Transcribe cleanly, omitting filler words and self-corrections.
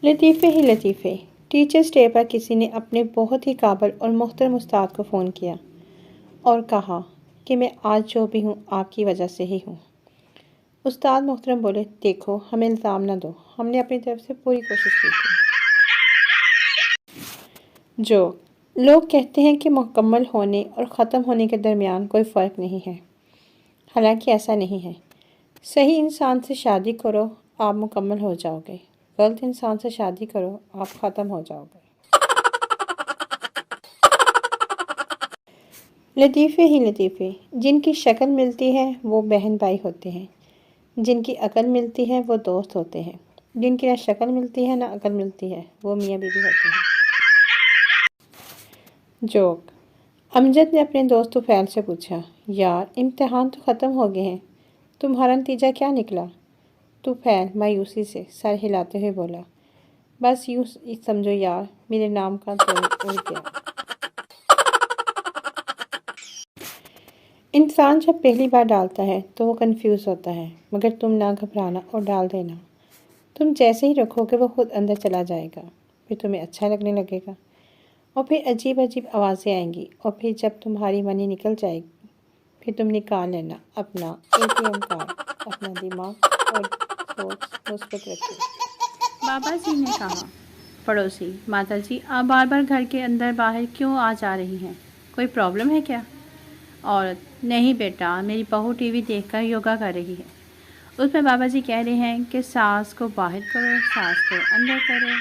لطیفے ہی لطیفے۔ Teachers day پر کسی نے اپنے بہت ہی قابل اور محترم استاد کو فون کیا اور کہا کہ میں آج جو بھی ہوں آپ کی وجہ سے ہی ہوں۔ استاد محترم بولے، دیکھو ہمیں الزام نہ دو، ہم نے اپنی طرف سے پوری کوشش کی تھی۔ جو لوگ کہتے ہیں کہ مکمل ہونے اور ختم ہونے کے درمیان کوئی فرق نہیں ہے، حالانکہ ایسا نہیں ہے۔ صحیح انسان سے شادی کرو، آپ مکمل ہو جاؤ گے۔ غلط انسان سے شادی کرو، آپ ختم ہو جاؤ گے۔ لطیفے ہی لطیفے۔ جن کی شکل ملتی ہے وہ بہن بھائی ہوتے ہیں، جن کی عقل ملتی ہے وہ دوست ہوتے ہیں، جن کی نہ شکل ملتی ہے نہ عقل ملتی ہے وہ میاں بیوی ہوتے ہیں۔ جوک: امجد نے اپنے دوست طفیل سے پوچھا، یار امتحان تو ختم ہو گئے ہیں، تمہارا نتیجہ کیا نکلا؟ طفیل مایوسی سے سر ہلاتے ہوئے بولا، بس یوں سمجھو یار، میرے نام کا تول اڑ گیا۔ انسان جب پہلی بار ڈالتا ہے تو وہ کنفیوز ہوتا ہے، مگر تم نہ گھبرانا اور ڈال دینا۔ تم جیسے ہی رکھو گے وہ خود اندر چلا جائے گا، پھر تمہیں اچھا لگنے لگے گا، اور پھر عجیب عجیب آوازیں آئیں گی، اور پھر جب تمہاری منی نکل جائے گی پھر تم نکال لینا اپنا ATM کارڈ، اپنا دماغ اور سوچ مثبت رکھو۔ بابا جی نے کہا، پڑوسی ماتا جی آپ بار بار گھر کے اندر باہر کیوں آ جا رہی ہیں؟ کوئی پرابلم ہے کیا؟ عورت: نہیں بیٹا، میری بہو ٹی وی دیکھ کر یوگا کر رہی ہے، اس میں بابا جی کہہ رہے ہیں کہ ساس کو باہر کرو، ساس کو اندر کرو۔